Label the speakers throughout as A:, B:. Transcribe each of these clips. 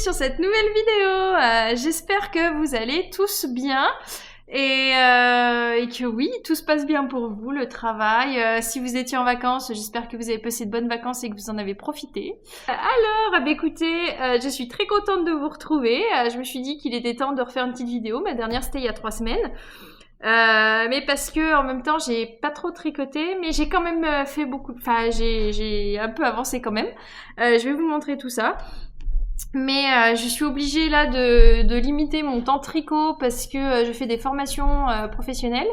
A: sur cette nouvelle vidéo. J'espère que vous allez tous bien et que oui, tout se passe bien pour vous, le travail. Si vous étiez en vacances, j'espère que vous avez passé de bonnes vacances et que vous en avez profité. Alors, écoutez, je suis très contente de vous retrouver. Je me suis dit qu'il était temps de refaire une petite vidéo. Ma dernière, c'était il y a 3 semaines. Mais parce que en même temps j'ai pas trop tricoté, mais j'ai quand même fait beaucoup, enfin j'ai un peu avancé quand même. Je vais vous montrer tout ça, mais je suis obligée là de limiter mon temps tricot parce que je fais des formations professionnelles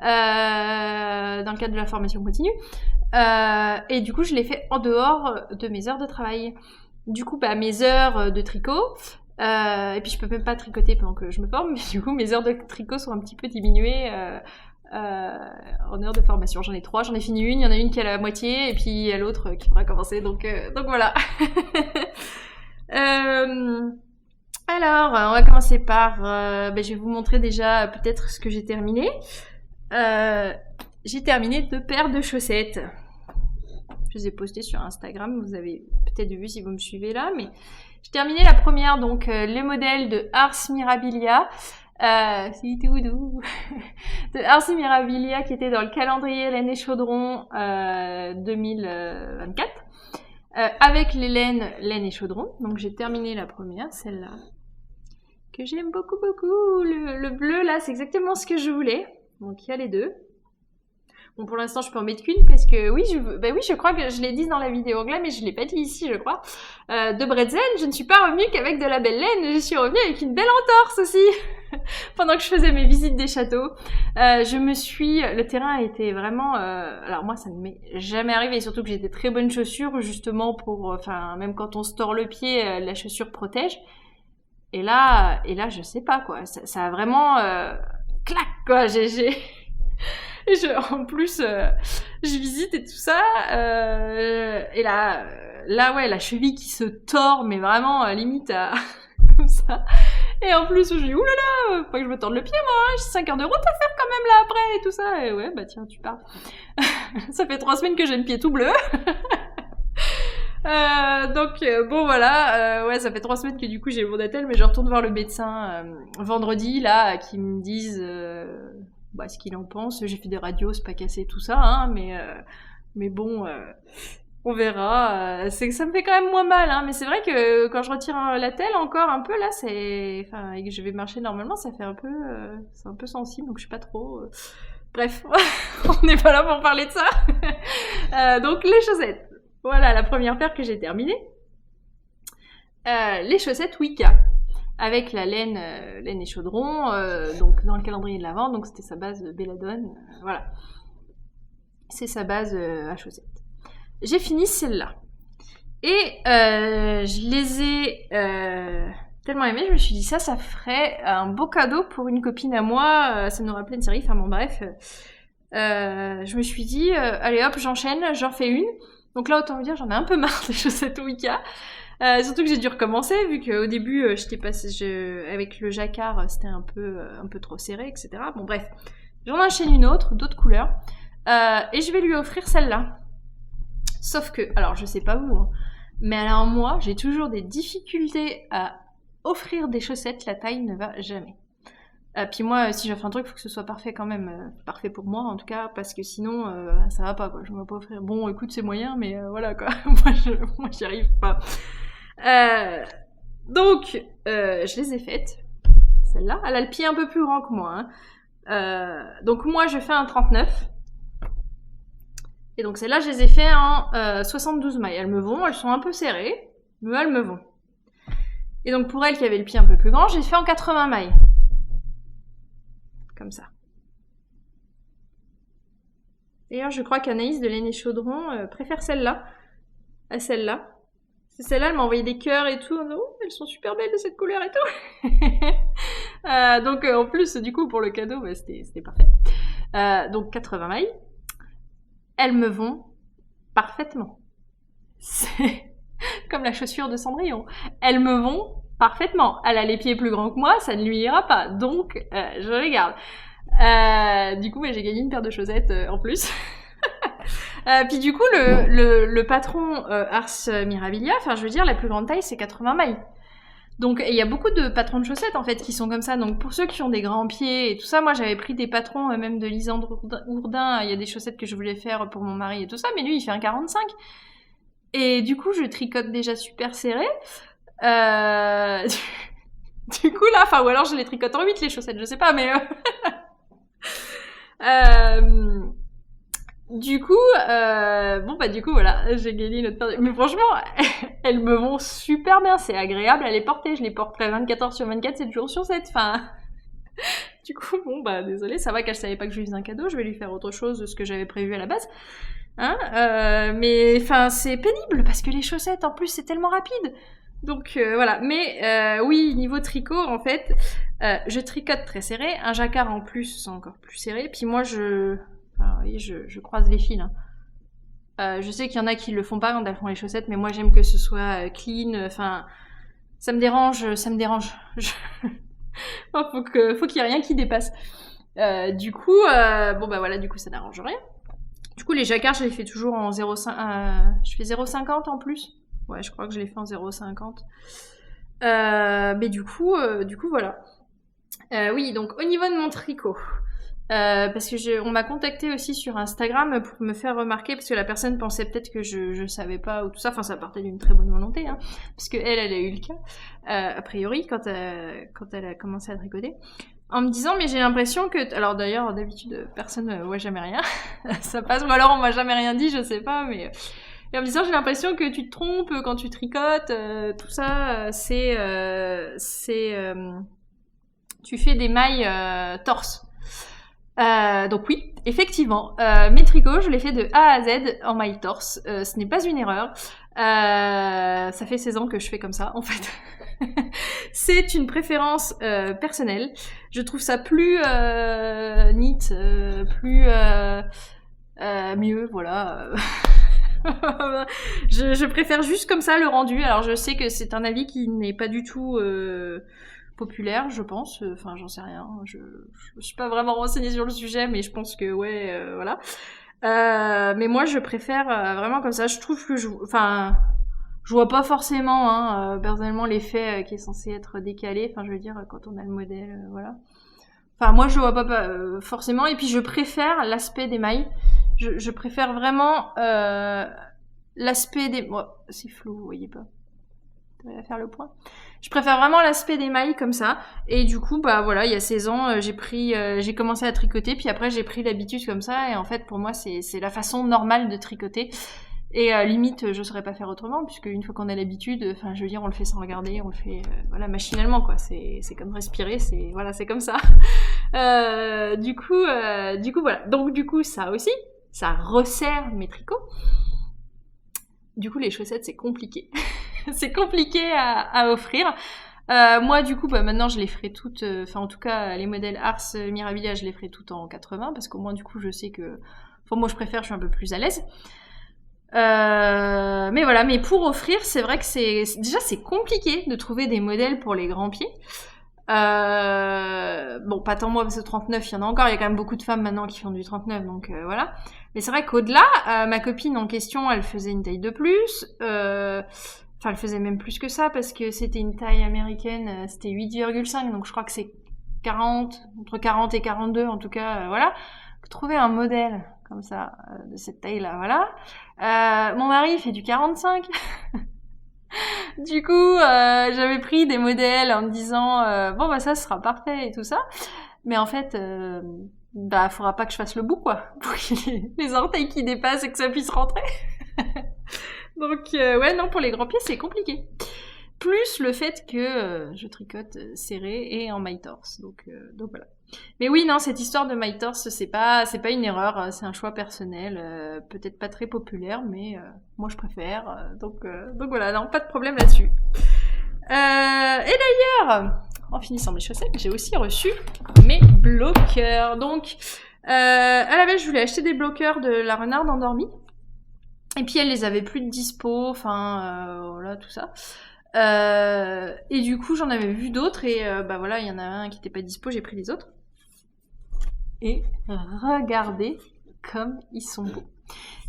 A: dans le cadre de la formation continue, et du coup je les fais en dehors de mes heures de travail. Du coup mes heures de tricot, et puis je peux même pas tricoter pendant que je me forme, mais du coup mes heures de tricot sont un petit peu diminuées en heures de formation. J'en ai 3, j'en ai fini une, il y en a une qui est à la moitié, et puis il y a l'autre qui devra commencer, donc voilà. Alors, on va commencer par... je vais vous montrer déjà peut-être ce que j'ai terminé. J'ai terminé 2 paires de chaussettes. Je les ai postées sur Instagram, vous avez peut-être vu si vous me suivez là, mais... J'ai terminé la première, donc le modèle de Ars Mirabilia, c'est tout doux, de Ars Mirabilia qui était dans le calendrier laine et chaudron 2024, avec les laine et chaudron. Donc j'ai terminé la première, celle-là, que j'aime beaucoup. Le bleu là, c'est exactement ce que je voulais. Donc il y a les deux. Bon, pour l'instant, je peux en mettre qu'une parce que oui, je crois que je l'ai dit dans la vidéo anglais, mais je l'ai pas dit ici, je crois. De Bretzel, je ne suis pas revenue qu'avec de la belle laine, je suis revenue avec une belle entorse aussi. Pendant que je faisais mes visites des châteaux, le terrain était vraiment, alors moi, ça ne m'est jamais arrivé, surtout que j'ai des très bonnes chaussures, justement pour, même quand on se tord le pied, la chaussure protège. Et là, je sais pas, quoi. Ça a vraiment, clac, quoi, en plus, je visite et tout ça, et là, ouais, la cheville qui se tord, mais vraiment, limite à, comme ça. Et en plus, je dis, oulala, faut que je me torde le pied, moi, hein, j'ai 5 heures de route à faire quand même, là, après, et tout ça. Et ouais, tiens, tu parles. Ça fait 3 semaines que j'ai le pied tout bleu. Donc, bon, voilà, ouais, ça fait 3 semaines que du coup, j'ai le Mondatel, mais je retourne voir le médecin, vendredi, là, qui me disent, ce qu'il en pense. J'ai fait des radios, c'est pas cassé tout ça, hein, mais bon, on verra. C'est que ça me fait quand même moins mal, hein, mais c'est vrai que quand je retire l'attelle encore un peu là, et que je vais marcher normalement, ça fait un peu, c'est un peu sensible, donc je suis pas trop. Bref, on n'est pas là pour parler de ça. Donc les chaussettes. Voilà la première paire que j'ai terminée. Les chaussettes Wicca. Avec la laine et chaudron, donc dans le calendrier de l'Avent, donc c'était sa base Belladone, voilà. C'est sa base à chaussettes. J'ai fini celle-là. Et je les ai tellement aimées, je me suis dit ça ferait un beau cadeau pour une copine à moi, ça nous rappelait une série, bon bref. Je me suis dit, allez hop, j'enchaîne, j'en fais une. Donc là, autant vous dire, j'en ai un peu marre des chaussettes Wicca. Surtout que j'ai dû recommencer, vu qu'au début, avec le jacquard, c'était un peu trop serré, etc. Bon, bref. J'en enchaîne une autre, d'autres couleurs, et je vais lui offrir celle-là. Sauf que, alors je sais pas vous, hein, mais alors moi, j'ai toujours des difficultés à offrir des chaussettes, la taille ne va jamais. Puis moi, si j'offre un truc, il faut que ce soit parfait quand même, parfait pour moi en tout cas, parce que sinon, ça va pas, quoi, je ne vais pas offrir. Bon, écoute, c'est moyen, mais voilà, quoi, moi j'y arrive pas. Donc, je les ai faites. Celle-là, elle a le pied un peu plus grand que moi. Hein. Donc moi, je fais un 39. Et donc celle-là, je les ai fait en 72 mailles. Elles me vont, elles sont un peu serrées, mais elles me vont. Et donc pour elle qui avait le pied un peu plus grand, j'ai fait en 80 mailles. Comme ça. D'ailleurs, je crois qu'Anaïs de Laine et Chaudron préfère celle-là à celle-là. Celle-là, elle m'a envoyé des cœurs et tout. Oh, elles sont super belles de cette couleur et tout. Donc, en plus, du coup, pour le cadeau, c'était parfait. Donc, 80 mailles. Elles me vont parfaitement. C'est comme la chaussure de Cendrillon. Elles me vont parfaitement. Elle a les pieds plus grands que moi, ça ne lui ira pas. Donc, je les garde. Du coup, j'ai gagné une paire de chaussettes en plus. Puis du coup, le patron Ars Mirabilia, enfin je veux dire, la plus grande taille c'est 80 mailles. Donc, il y a beaucoup de patrons de chaussettes, en fait, qui sont comme ça. Donc, pour ceux qui ont des grands pieds et tout ça, moi, j'avais pris des patrons, même de Lisandre Ourdin. Il y a des chaussettes que je voulais faire pour mon mari et tout ça, mais lui, il fait un 45. Et du coup, je tricote déjà super serré. Du coup, là, enfin, ou alors je les tricote en 8, les chaussettes, je sais pas, mais... Du coup, du coup, voilà, j'ai gagné notre paire. Mais franchement, elles me vont super bien, c'est agréable à les porter. Je les porterai 24 heures sur 24, 7 jours sur 7. Enfin, du coup, désolé, ça va qu'elle savait pas que je lui faisais un cadeau, je vais lui faire autre chose de ce que j'avais prévu à la base. Hein, mais enfin, c'est pénible parce que les chaussettes, en plus, c'est tellement rapide. Donc voilà, mais oui, niveau tricot, en fait, je tricote très serré. Un jacquard en plus, c'est encore plus serré. Puis moi, je croise les fils. Hein. Je sais qu'il y en a qui le font pas quand elles font les chaussettes, mais moi, j'aime que ce soit clean. Enfin, ça me dérange. Faut qu'il y ait rien qui dépasse. Du coup, du coup, ça n'arrange rien. Du coup, les jacquards, je les fais toujours en 0,5. Je fais 0,50 en plus. Ouais, je crois que je l'ai fait en 0,50. Mais du coup, voilà. Oui, donc au niveau de mon tricot, parce que on m'a contacté aussi sur Instagram pour me faire remarquer, parce que la personne pensait peut-être que je savais pas ou tout ça. Enfin, ça partait d'une très bonne volonté, hein, parce que elle a eu le cas, a priori, quand elle a commencé à tricoter. En me disant, mais j'ai l'impression que... Alors d'ailleurs, d'habitude, personne voit jamais rien. Ça passe, ou alors on m'a jamais rien dit, je sais pas, mais... Et en me disant, j'ai l'impression que tu te trompes quand tu tricotes, tout ça, tu fais des mailles torse. Donc oui, effectivement, mes tricots, je les fais de A à Z en mailles torse. Ce n'est pas une erreur. Ça fait 16 ans que je fais comme ça, en fait. C'est une préférence personnelle. Je trouve ça plus neat, plus mieux, voilà. Je préfère juste comme ça le rendu. Alors je sais que c'est un avis qui n'est pas du tout populaire, je pense. Enfin, j'en sais rien. Je suis pas vraiment renseignée sur le sujet, mais je pense que voilà. Mais moi, je préfère vraiment comme ça. Je trouve que je vois pas forcément, personnellement, l'effet qui est censé être décalé. Enfin, je veux dire, quand on a le modèle, voilà. Enfin, moi, je le vois pas forcément. Et puis, je préfère l'aspect des mailles. Je préfère vraiment l'aspect des... Bon, c'est flou, vous voyez pas. Je vais faire le point. Je préfère vraiment l'aspect des mailles comme ça. Et du coup, voilà, il y a 16 ans, j'ai commencé à tricoter. Puis après, j'ai pris l'habitude comme ça. Et en fait, pour moi, c'est la façon normale de tricoter. Et limite, je saurais pas faire autrement, puisque une fois qu'on a l'habitude, enfin, je veux dire, on le fait sans regarder, on le fait, machinalement, quoi. C'est comme respirer, c'est comme ça. Du coup, voilà. Donc, du coup, ça aussi, ça resserre mes tricots. Du coup, les chaussettes, c'est compliqué. C'est compliqué à offrir. Moi, du coup, maintenant, je les ferai toutes, en tout cas, les modèles Ars Mirabilia, je les ferai toutes en 80, parce qu'au moins, du coup, je sais que, moi, je préfère, je suis un peu plus à l'aise. Mais voilà, mais pour offrir, c'est vrai que c'est compliqué de trouver des modèles pour les grands pieds. Bon, pas tant moi, parce que 39, il y en a encore, il y a quand même beaucoup de femmes maintenant qui font du 39, donc voilà. Mais c'est vrai qu'au-delà, ma copine en question, elle faisait une taille de plus, elle faisait même plus que ça, parce que c'était une taille américaine, c'était 8,5, donc je crois que c'est 40, entre 40 et 42, en tout cas, voilà. Trouver un modèle comme ça, de cette taille-là, voilà. Mon mari fait du 45. Du coup, j'avais pris des modèles en me disant ça sera parfait et tout ça. Mais en fait, faudra pas que je fasse le bout, quoi. Pour qu'il y ait les orteils qui dépassent et que ça puisse rentrer. Donc, non, pour les grands pieds, c'est compliqué. Plus le fait que je tricote serré et en maille torse. Donc voilà. Mais oui, non, cette histoire de maille torse, c'est pas une erreur, c'est un choix personnel, peut-être pas très populaire, mais moi je préfère. Donc voilà, non, pas de problème là-dessus. Et d'ailleurs, en finissant mes chaussettes, j'ai aussi reçu mes bloqueurs. Donc, à la base, je voulais acheter des bloqueurs de la renarde endormie. Et puis elle les avait plus de dispo, voilà, tout ça. Et du coup, j'en avais vu d'autres et voilà, il y en a un qui était pas dispo, j'ai pris les autres. Et regardez comme ils sont beaux.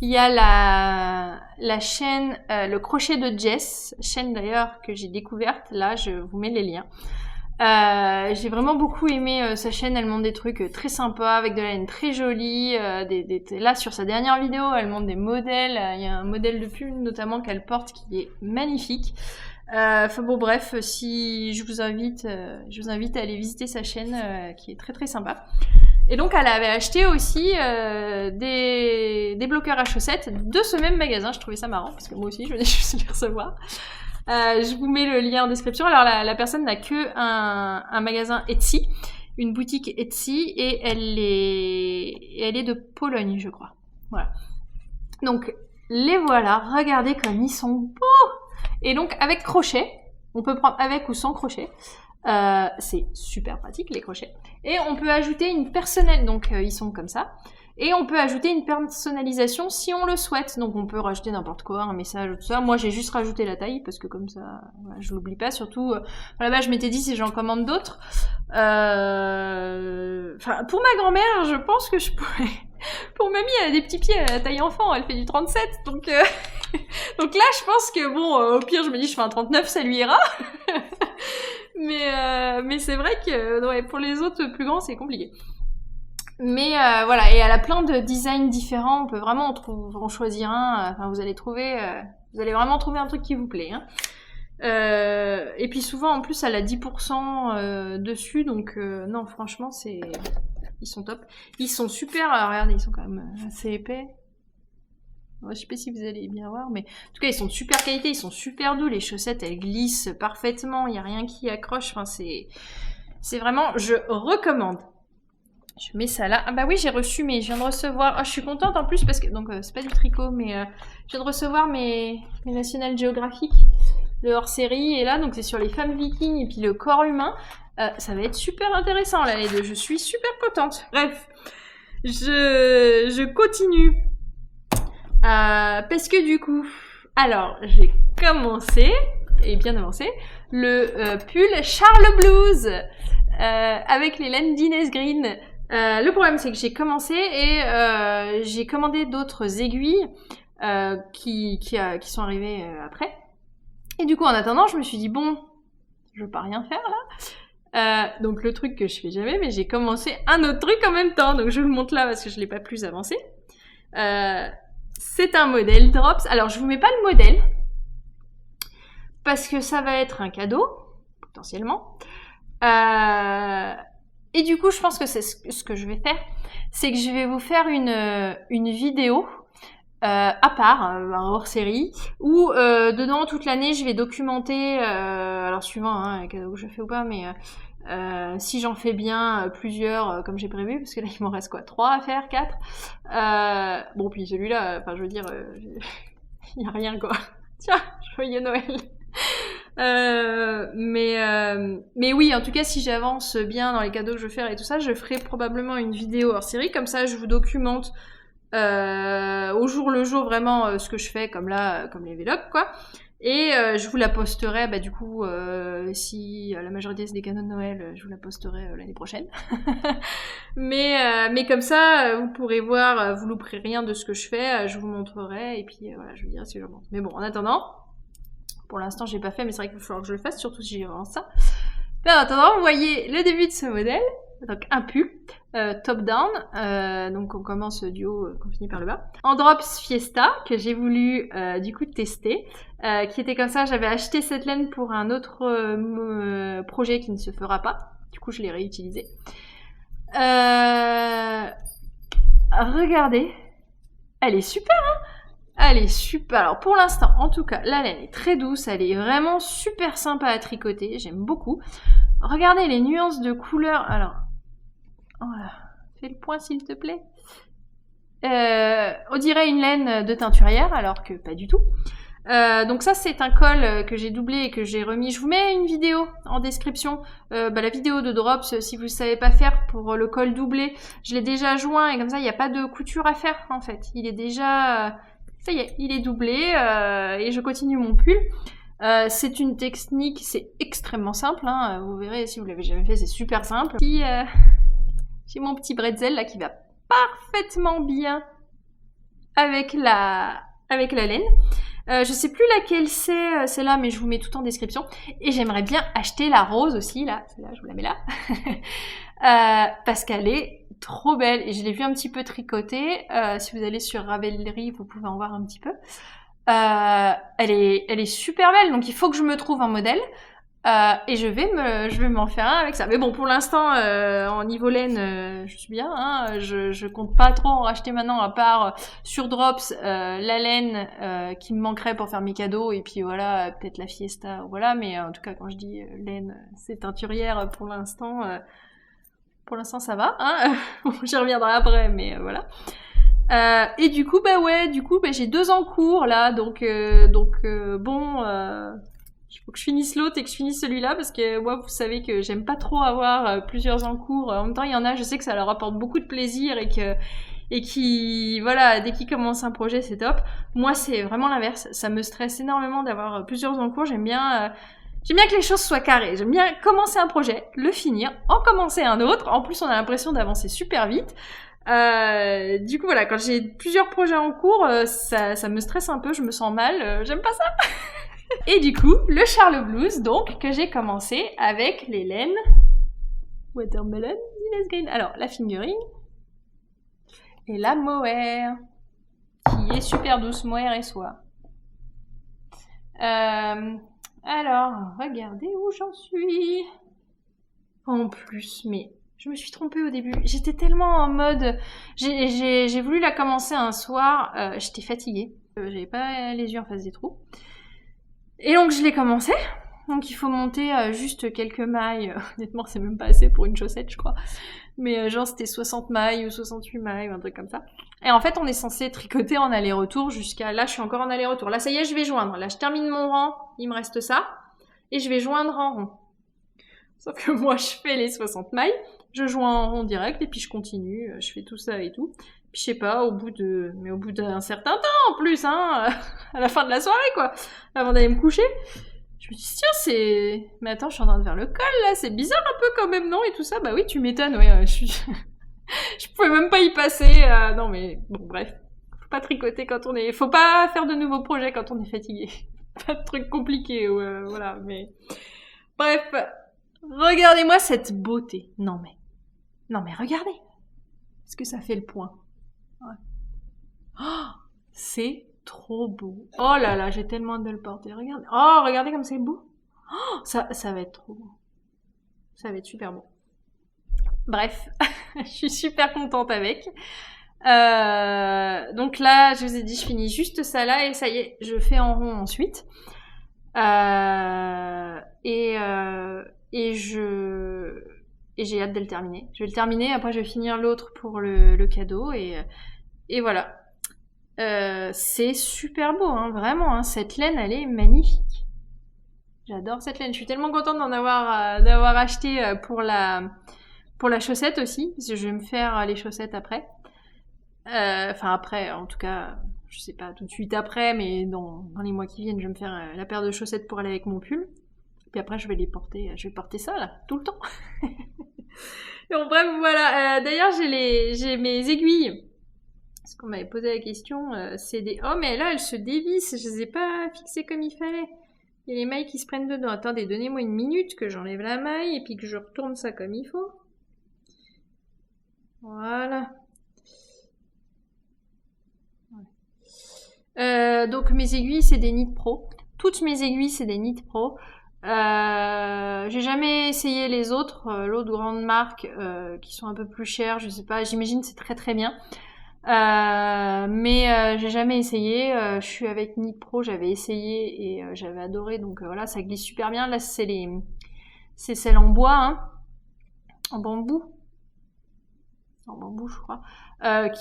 A: Il y a la chaîne Le Crochet de Jess, chaîne d'ailleurs que j'ai découverte, là je vous mets les liens. J'ai vraiment beaucoup aimé sa chaîne, elle montre des trucs très sympas avec de la laine très jolie. Là sur sa dernière vidéo, elle montre des modèles. Il y a un modèle de pull notamment qu'elle porte qui est magnifique. Enfin bon bref, si je vous invite à aller visiter sa chaîne qui est très très sympa. Et donc elle avait acheté aussi des bloqueurs à chaussettes de ce même magasin. Je trouvais ça marrant parce que moi aussi je venais juste les recevoir. Je vous mets le lien en description. Alors la personne n'a que un magasin Etsy, une boutique Etsy, et elle est de Pologne, je crois. Voilà. Donc les voilà, regardez comme ils sont beaux. Et donc avec crochet, on peut prendre avec ou sans crochet. C'est super pratique les crochets. Et on peut ajouter une personnalisation, donc ils sont comme ça. Et on peut ajouter une personnalisation si on le souhaite. Donc on peut rajouter n'importe quoi, un message, tout ça. Moi j'ai juste rajouté la taille parce que comme ça, voilà, je l'oublie pas. Surtout, là-bas je m'étais dit si j'en commande d'autres. Enfin, pour ma grand-mère, je pense que je pourrais. Pour mamie, elle a des petits pieds à la taille enfant, elle fait du 37. Donc là je pense que bon, au pire je me dis je fais un 39, ça lui ira. Mais c'est vrai que ouais, pour les autres plus grands c'est compliqué. Mais voilà, et elle a plein de designs différents, on peut vraiment en choisir un, enfin vous allez vraiment trouver un truc qui vous plaît. Hein. Et puis souvent en plus elle a 10% dessus, donc non franchement ils sont top. Ils sont super, regardez, ils sont quand même assez épais. Je sais pas si vous allez bien voir, mais en tout cas ils sont de super qualité, ils sont super doux, les chaussettes elles glissent parfaitement, il n'y a rien qui accroche, enfin c'est vraiment, je recommande. Je mets ça là. Ah bah oui, j'ai reçu, mais je viens de recevoir. Oh, je suis contente en plus parce que donc c'est pas du tricot, mais je viens de recevoir mes National Geographic, le hors-série, et là donc c'est sur les femmes vikings et puis le corps humain. Ça va être super intéressant là les deux. Je suis super contente. Bref, je continue parce que du coup, alors j'ai commencé et bien avancé le pull Charles Blues avec les laines d'Inès Green. Le problème c'est que j'ai commencé et j'ai commandé d'autres aiguilles qui sont arrivées après. Et du coup en attendant je me suis dit bon, je veux pas rien faire là. Donc le truc que je fais jamais, mais j'ai commencé un autre truc en même temps. Donc je vous le montre là parce que je l'ai pas plus avancé. C'est un modèle Drops. Alors je vous mets pas le modèle parce que ça va être un cadeau potentiellement. Et du coup, je pense que c'est ce que je vais faire, c'est que je vais vous faire une vidéo à part, un hors-série, où dedans toute l'année je vais documenter, alors suivant hein, cadeau que je fais ou pas, mais si j'en fais bien plusieurs comme j'ai prévu, parce que là il m'en reste quoi, 3 à faire, 4. Bon puis celui-là, enfin je veux dire, il y a rien quoi. Tiens, joyeux Noël. Mais oui, en tout cas, si j'avance bien dans les cadeaux que je veux faire et tout ça, je ferai probablement une vidéo hors série. Comme ça, je vous documente au jour le jour vraiment ce que je fais, comme là, comme les vlogs, quoi. Et je vous la posterai, bah du coup, si la majorité c'est des cadeaux de Noël, je vous la posterai l'année prochaine. mais comme ça, vous pourrez voir, vous louperez rien de ce que je fais, je vous montrerai, et puis voilà, je vous dirai si je montre. Mais bon, en attendant, pour l'instant, j'ai pas fait, mais c'est vrai qu'il va falloir que je le fasse, surtout si j'avance ça. Mais en attendant, vous voyez le début de ce modèle. Donc un pull, top down, donc on commence du haut, on finit par le bas. En Drops Fiesta, que j'ai voulu du coup tester, qui était comme ça, j'avais acheté cette laine pour un autre projet qui ne se fera pas. Du coup, je l'ai réutilisé. Regardez, elle est super, hein! Elle est super. Alors pour l'instant, en tout cas, la laine est très douce. Elle est vraiment super sympa à tricoter. J'aime beaucoup. Regardez les nuances de couleurs. Alors, voilà. Fais le point s'il te plaît. On dirait une laine de teinturière, alors que pas du tout. Donc ça, c'est un col que j'ai doublé et que j'ai remis. Je vous mets une vidéo en description. La vidéo de Drops, si vous ne savez pas faire pour le col doublé, je l'ai déjà joint et comme ça, il n'y a pas de couture à faire en fait. Il est déjà... Ça y est, il est doublé et je continue mon pull. C'est une technique, c'est extrêmement simple. Hein, vous verrez, si vous l'avez jamais fait, c'est super simple. J'ai mon petit bretzel là qui va parfaitement bien avec la laine. Je sais plus laquelle c'est là, mais je vous mets tout en description. Et j'aimerais bien acheter la rose aussi, là. Celle-là, je vous la mets là. Parce qu'elle est trop belle. Et je l'ai vue un petit peu tricotée. Si vous allez sur Ravelry, vous pouvez en voir un petit peu. Elle est super belle, donc il faut que je me trouve un modèle. Et je vais m'en faire un avec ça. Mais bon, pour l'instant, en niveau laine, je suis bien. Hein, je compte pas trop en racheter maintenant, à part sur Drops la laine qui me manquerait pour faire mes cadeaux. Et puis voilà, peut-être la Fiesta. Voilà, mais en tout cas, quand je dis laine, c'est teinturière pour l'instant. Pour l'instant, ça va. Hein. J'y reviendrai après, mais voilà. Et du coup, j'ai 2 en cours là, donc bon. Il faut que je finisse l'autre et que je finisse celui-là parce que moi, vous savez que j'aime pas trop avoir plusieurs en cours. En même temps, il y en a, je sais que ça leur apporte beaucoup de plaisir et qui, voilà, dès qu'ils commencent un projet, c'est top. Moi, c'est vraiment l'inverse. Ça me stresse énormément d'avoir plusieurs en cours. J'aime bien que les choses soient carrées. J'aime bien commencer un projet, le finir, en commencer un autre. En plus, on a l'impression d'avancer super vite. Du coup, voilà, quand j'ai plusieurs projets en cours, ça me stresse un peu, je me sens mal. J'aime pas ça. Et du coup, le Charles Blues, donc, que j'ai commencé avec les laines Watermelon, Village Green. Alors, la fingering et la mohair, qui est super douce, mohair et soie. Alors, regardez où j'en suis. En plus, mais je me suis trompée au début. J'étais tellement en mode... J'ai voulu la commencer un soir, j'étais fatiguée. J'avais pas les yeux en face des trous. Et donc je l'ai commencé, donc il faut monter juste quelques mailles, honnêtement c'est même pas assez pour une chaussette je crois, mais genre c'était 60 mailles ou 68 mailles ou un truc comme ça. Et en fait on est censé tricoter en aller-retour jusqu'à là, je suis encore en aller-retour, là ça y est je vais joindre, là je termine mon rang, il me reste ça, et je vais joindre en rond. Sauf que moi je fais les 60 mailles, je joins en rond direct et puis je continue, je fais tout ça et tout. Puis je sais pas, au bout d'un certain temps en plus, hein, à la fin de la soirée quoi, avant d'aller me coucher, je me dis tiens mais attends je suis en train de faire le col là, c'est bizarre un peu quand même non et tout ça, bah oui tu m'étonnes, ouais, je pouvais même pas y passer, non mais bon bref, faut pas tricoter faut pas faire de nouveaux projets quand on est fatigué, pas de trucs compliqués, voilà, mais bref, regardez-moi cette beauté, non mais regardez, est-ce que ça fait le point? Ouais. Oh, c'est trop beau. Oh là là, j'ai tellement hâte de le porter. Regardez. Oh, regardez comme c'est beau. Oh, ça va être trop beau. Ça va être super beau. Bref, je suis super contente avec. Donc là, je vous ai dit, je finis juste ça là et ça y est, je fais en rond ensuite. Et j'ai hâte de le terminer. Je vais le terminer, après je vais finir l'autre pour le cadeau et voilà. C'est super beau, hein, vraiment. Hein, cette laine, elle est magnifique. J'adore cette laine. Je suis tellement contente d'avoir acheté pour la chaussette aussi, parce que je vais me faire les chaussettes après. Enfin après, en tout cas, je sais pas tout de suite après, mais dans les mois qui viennent, je vais me faire la paire de chaussettes pour aller avec mon pull. Puis après, je vais porter ça là, tout le temps. Donc bref, voilà. D'ailleurs, j'ai mes aiguilles. Parce qu'on m'avait posé la question, c'est des... Oh, mais là, elles se dévissent. Je les ai pas fixées comme il fallait. Il y a les mailles qui se prennent dedans. Attendez, donnez-moi une minute que j'enlève la maille et puis que je retourne ça comme il faut. Voilà. Donc mes aiguilles, c'est des Knit Pro. Toutes mes aiguilles, c'est des Knit Pro. J'ai jamais essayé les autres, l'autre grande marque qui sont un peu plus chères, je sais pas, j'imagine c'est très très bien. Mais j'ai jamais essayé. Je suis avec Knit Pro, j'avais essayé et j'avais adoré, donc voilà, ça glisse super bien. Là c'est celle en bois, hein, en bambou, je crois,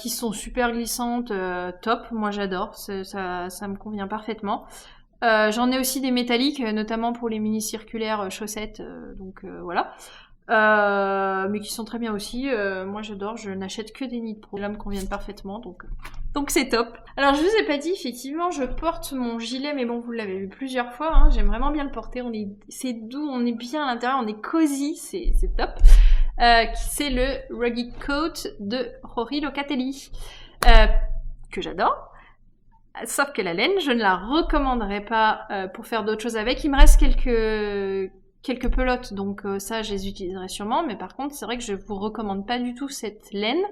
A: qui sont super glissantes, top. Moi j'adore, ça me convient parfaitement. J'en ai aussi des métalliques, notamment pour les mini circulaires chaussettes, donc voilà. Mais qui sont très bien aussi. Moi j'adore, je n'achète que des Knit Pro. Là me conviennent parfaitement, donc c'est top. Alors je vous ai pas dit, effectivement je porte mon gilet, mais bon vous l'avez vu plusieurs fois, hein, j'aime vraiment bien le porter, c'est doux, on est bien à l'intérieur, on est cosy, c'est top. C'est le Rugged Coat de Rory Locatelli, que j'adore. Sauf que la laine, je ne la recommanderais pas pour faire d'autres choses avec. Il me reste quelques pelotes, donc ça, je les utiliserai sûrement. Mais par contre, c'est vrai que je vous recommande pas du tout cette laine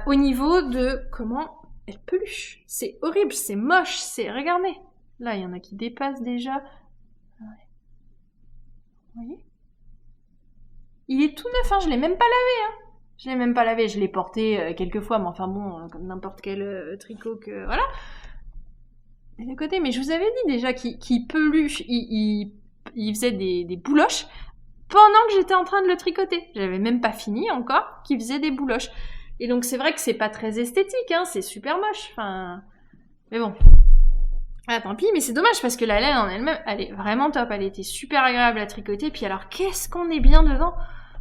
A: au niveau de comment elle peluche. C'est horrible, c'est moche, regardez. Là, il y en a qui dépassent déjà. Vous voyez ? Il est tout neuf, hein, je l'ai même pas lavé, hein. Je l'ai même pas lavé, je l'ai porté quelques fois, mais enfin bon, comme n'importe quel tricot que... Voilà. Et de côté, mais je vous avais dit déjà qu'il peluche, il faisait des bouloches pendant que j'étais en train de le tricoter. J'avais même pas fini encore, qu'il faisait des bouloches. Et donc c'est vrai que c'est pas très esthétique, hein, c'est super moche, enfin... Mais bon. Ah, tant pis, mais c'est dommage parce que la laine en elle-même, elle est vraiment top, elle était super agréable à tricoter, puis alors qu'est-ce qu'on est bien dedans.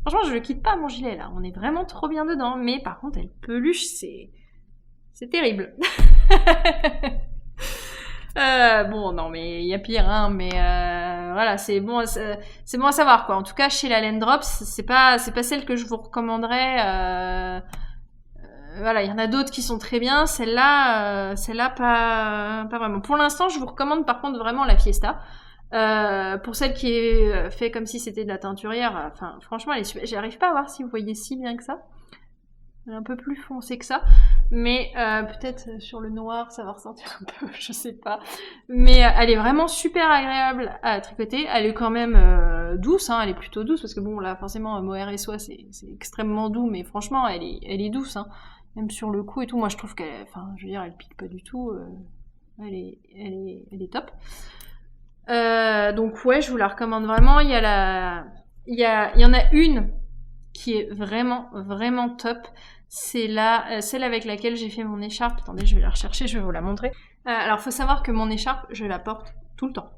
A: Franchement, je le quitte pas mon gilet là, on est vraiment trop bien dedans, mais par contre elle peluche, c'est terrible. Bon, non, mais il y a pire, hein, mais voilà, c'est bon à savoir, quoi. En tout cas, chez la Laine Drops, c'est pas celle que je vous recommanderais. Voilà, il y en a d'autres qui sont très bien. Celle-là, pas vraiment. Pour l'instant, je vous recommande par contre vraiment la Fiesta. Pour celle qui est fait comme si c'était de la teinturière, enfin, franchement, elle est super. J'arrive pas à voir si vous voyez si bien que ça. Elle est un peu plus foncée que ça, mais peut-être sur le noir ça va ressentir un peu, je sais pas. Mais elle est vraiment super agréable à tricoter. Elle est quand même douce, hein, elle est plutôt douce parce que bon là forcément mohair et soie c'est extrêmement doux, mais franchement elle est douce, hein. Même sur le cou et tout. Moi je trouve qu'elle, enfin je veux dire elle pique pas du tout. Elle est top. Donc ouais, je vous la recommande vraiment. Il y en a une qui est vraiment vraiment top. C'est celle avec laquelle j'ai fait mon écharpe. Attendez, je vais la rechercher, je vais vous la montrer. Alors, faut savoir que mon écharpe, je la porte tout le temps.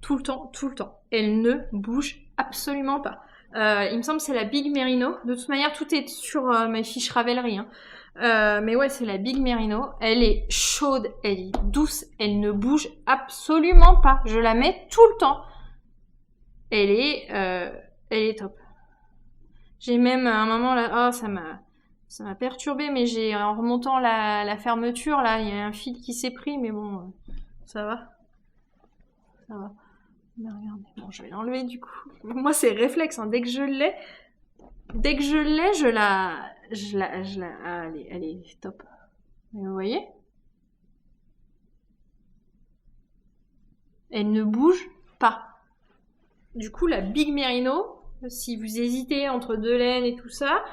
A: Tout le temps, tout le temps. Elle ne bouge absolument pas. Il me semble que c'est la Big Merino. De toute manière, tout est sur mes fiches Ravelry, hein. Mais ouais, c'est la Big Merino. Elle est chaude, elle est douce, elle ne bouge absolument pas. Je la mets tout le temps. Elle est top. J'ai même à un moment là, ça m'a perturbée, mais en remontant la fermeture, là, il y a un fil qui s'est pris, mais bon, ça va. Ça va. Mais regardez, bon, je vais l'enlever du coup. Moi, c'est réflexe, hein. Dès que je l'ai, elle est top. Mais vous voyez? Elle ne bouge pas. Du coup, la Big Merino, si vous hésitez entre deux laines et tout ça,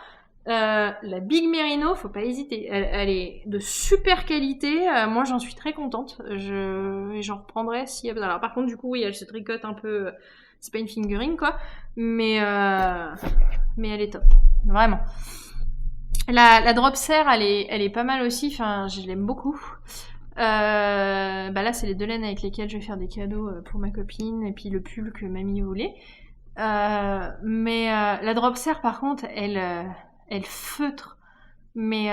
A: la Big Merino, faut pas hésiter. Elle est de super qualité. Moi, j'en suis très contente. J'en reprendrai si. Alors, par contre, du coup, oui, elle se tricote un peu. C'est pas une fingering, quoi. Mais elle est top. Vraiment. La Drop Serre, elle est pas mal aussi. Enfin, je l'aime beaucoup. Là, c'est les deux laines avec lesquelles je vais faire des cadeaux pour ma copine et puis le pull que mamie voulait. Mais la Drop Serre, par contre, elle feutre, mais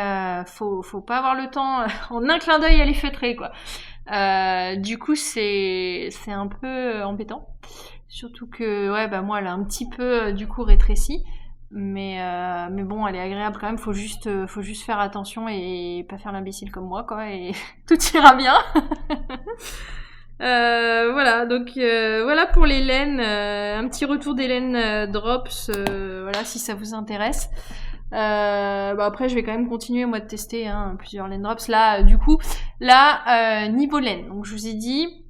A: faut pas avoir le temps. En un clin d'œil, elle est feutrée, quoi. Du coup, c'est un peu embêtant. Surtout que, ouais, moi, elle a un petit peu, du coup, rétréci. Mais bon, elle est agréable quand même. Faut juste faire attention et pas faire l'imbécile comme moi, quoi. Et tout ira bien. Voilà, donc voilà pour les laines. Un petit retour des laines Drops. Voilà, si ça vous intéresse. Après, je vais quand même continuer moi de tester plusieurs laines Drops. Là, du coup, niveau laine. Donc, je vous ai dit,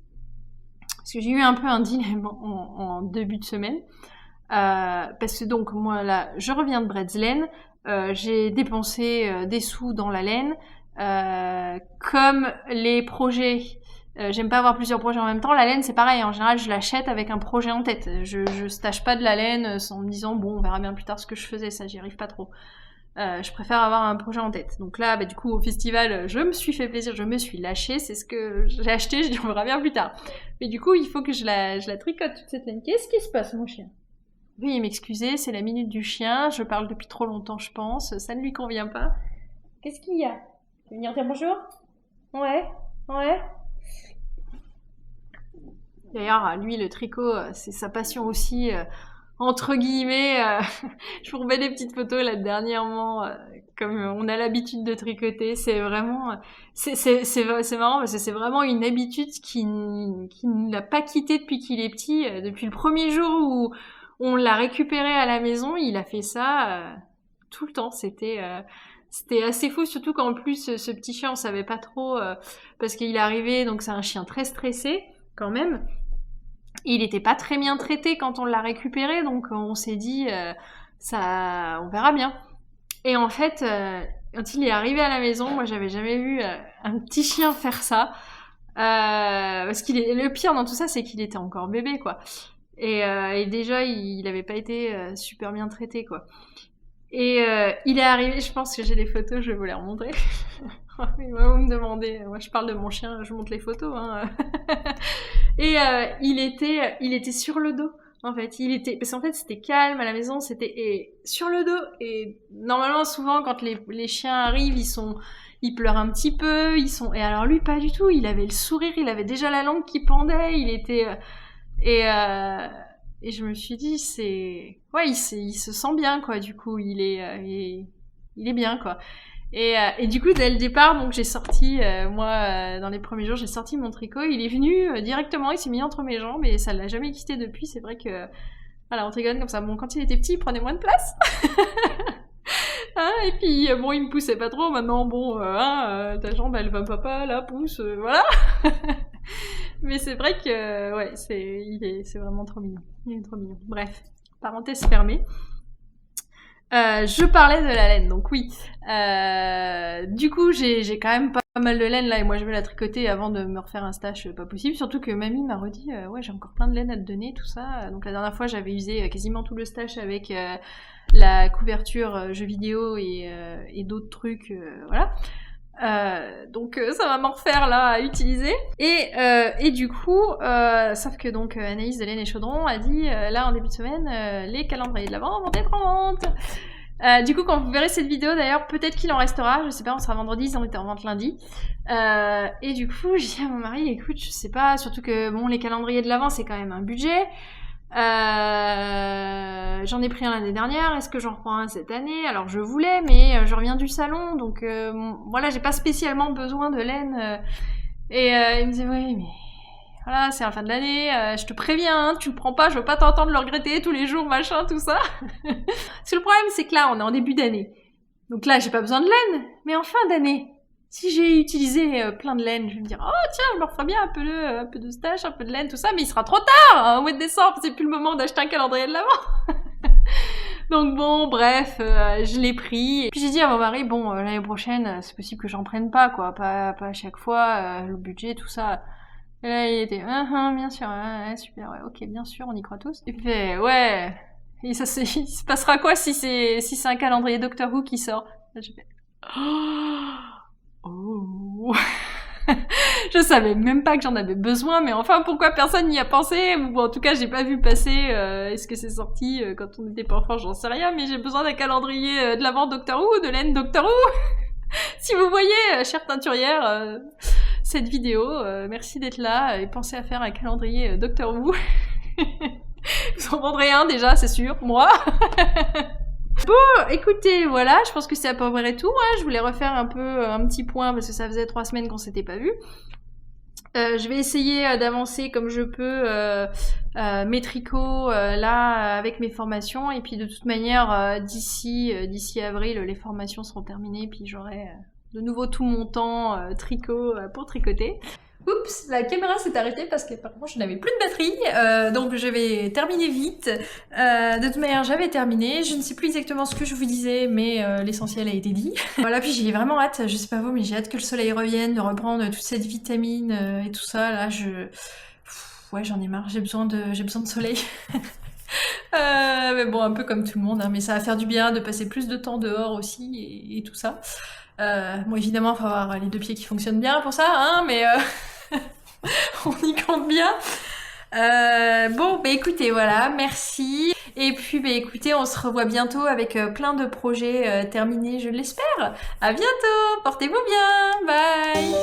A: parce que j'ai eu un peu un dilemme en début de semaine. Parce que donc moi là je reviens de Bretzel, j'ai dépensé des sous dans la laine, comme les projets, j'aime pas avoir plusieurs projets en même temps. La laine c'est pareil, en général je l'achète avec un projet en tête, je stache pas de la laine en me disant bon on verra bien plus tard ce que je faisais, ça j'y arrive pas trop. Je préfère avoir un projet en tête. Donc là, du coup, au festival, je me suis fait plaisir, je me suis lâchée, c'est ce que j'ai acheté, je dis on verra bien plus tard. Mais du coup, il faut que je la tricote toute cette laine. Qu'est-ce qui se passe, mon chien ? Veuillez m'excuser, c'est la minute du chien, je parle depuis trop longtemps je pense, ça ne lui convient pas. Qu'est-ce qu'il y a ? Tu veux venir dire bonjour ? Ouais. D'ailleurs, lui, le tricot, c'est sa passion aussi, entre guillemets. Je vous remets des petites photos là dernièrement, comme on a l'habitude de tricoter. C'est vraiment, c'est marrant parce que c'est vraiment une habitude qui ne l'a pas quitté depuis qu'il est petit. Depuis le premier jour où on l'a récupéré à la maison, il a fait ça tout le temps. C'était assez fou, surtout qu'en plus ce petit chien, on savait pas trop parce qu'il est arrivé, donc c'est un chien très stressé quand même. Il était pas très bien traité quand on l'a récupéré, donc on s'est dit ça, on verra bien. Et en fait, quand il est arrivé à la maison, moi j'avais jamais vu un petit chien faire ça. Parce le pire dans tout ça, c'est qu'il était encore bébé, quoi. Et déjà, il avait pas été super bien traité, quoi. Et il est arrivé, je pense que j'ai les photos, je vais vous les remontrer. Vous me demandez, moi je parle de mon chien, je montre les photos. Hein. Et il était sur le dos. En fait, parce qu'en fait c'était calme à la maison, c'était sur le dos. Et normalement, souvent quand les chiens arrivent, ils pleurent un petit peu, et alors lui pas du tout. Il avait le sourire, il avait déjà la langue qui pendait, il était et je me suis dit il se sent bien, quoi. Du coup, il est bien, quoi. Et du coup, dès le départ, donc j'ai sorti, dans les premiers jours, j'ai sorti mon tricot. Il est venu directement, il s'est mis entre mes jambes et ça l'a jamais quitté depuis. C'est vrai que, voilà, on tricote comme ça. Bon, quand il était petit, il prenait moins de place. Hein, et puis, il me poussait pas trop. Maintenant, ta jambe, elle va papa, là, pousse, voilà. Mais c'est vrai que, ouais, c'est vraiment trop mignon. Il est trop mignon. Bref, parenthèse fermée. Je parlais de la laine, donc oui. Du coup, j'ai quand même pas mal de laine là, et moi je vais la tricoter avant de me refaire un stash, pas possible. Surtout que mamie m'a redit, ouais, j'ai encore plein de laine à te donner, tout ça. Donc la dernière fois, j'avais usé quasiment tout le stash avec la couverture jeux vidéo et d'autres trucs, voilà. Donc ça va m'en refaire là à utiliser. Et du coup, sauf que donc Anaïs de Laine et Chaudron a dit là en début de semaine, les calendriers de l'Avent vont être en vente. Du coup, quand vous verrez cette vidéo, d'ailleurs, peut-être qu'il en restera, je sais pas, on sera vendredi, ils ont été en vente lundi. Et du coup, j'ai dit à mon mari, écoute, je sais pas, surtout que bon, les calendriers de l'Avent, c'est quand même un budget. J'en ai pris un l'année dernière, est-ce que j'en reprends un cette année? Alors je voulais, mais je reviens du salon, donc voilà, j'ai pas spécialement besoin de laine. Et il me disait, oui, mais voilà, c'est la fin de l'année, je te préviens, hein, tu le prends pas, je veux pas t'entendre le regretter tous les jours, machin, tout ça. Parce que le problème, c'est que là, on est en début d'année. Donc là, j'ai pas besoin de laine, mais en fin d'année, si j'ai utilisé plein de laine, je vais me dire, oh tiens, je me referai bien un peu de stash, un peu de laine, tout ça, mais il sera trop tard, hein, au mois de décembre, c'est plus le moment d'acheter un calendrier de l'Avent. Donc bon, bref, je l'ai pris. Et puis j'ai dit à mon mari, bon, l'année prochaine, c'est possible que j'en prenne pas, quoi, pas à chaque fois, le budget, tout ça. Et là, il était, bien sûr, ouais, super, ouais, ok, bien sûr, on y croit tous. Et puis, ouais, et il se passera quoi si c'est un calendrier Doctor Who qui sort? Là, j'ai fait, oh. Je savais même pas que j'en avais besoin, mais enfin, pourquoi personne n'y a pensé? Ou en tout cas, j'ai pas vu passer, est-ce que c'est sorti quand on était pas enfant, j'en sais rien, mais j'ai besoin d'un calendrier de l'Avent Doctor Who, de laine Doctor Who. Si vous voyez, chère teinturière, cette vidéo, merci d'être là, et pensez à faire un calendrier Doctor Who. Vous en vendrez un déjà, c'est sûr, moi. Bon, écoutez, voilà, je pense que c'est à peu près tout. Hein. Je voulais refaire un petit point parce que ça faisait 3 semaines qu'on s'était pas vu. Je vais essayer d'avancer comme je peux mes tricots là avec mes formations, et puis de toute manière d'ici avril les formations seront terminées, puis j'aurai de nouveau tout mon temps tricot pour tricoter. Oups, la caméra s'est arrêtée parce qu'apparemment je n'avais plus de batterie, donc je vais terminer vite. De toute manière, j'avais terminé. Je ne sais plus exactement ce que je vous disais, mais l'essentiel a été dit. Voilà, puis j'ai vraiment hâte, je sais pas vous, mais j'ai hâte que le soleil revienne, de reprendre toute cette vitamine et tout ça. Là, ouais, j'en ai marre, j'ai besoin de soleil. Mais bon, un peu comme tout le monde, hein, mais ça va faire du bien de passer plus de temps dehors aussi et tout ça. Bon, évidemment, il faut avoir les 2 pieds qui fonctionnent bien pour ça, hein, mais on y compte bien. Bon, bah écoutez, voilà, merci. Et puis, bah écoutez, on se revoit bientôt avec plein de projets terminés, je l'espère. À bientôt, portez-vous bien, bye.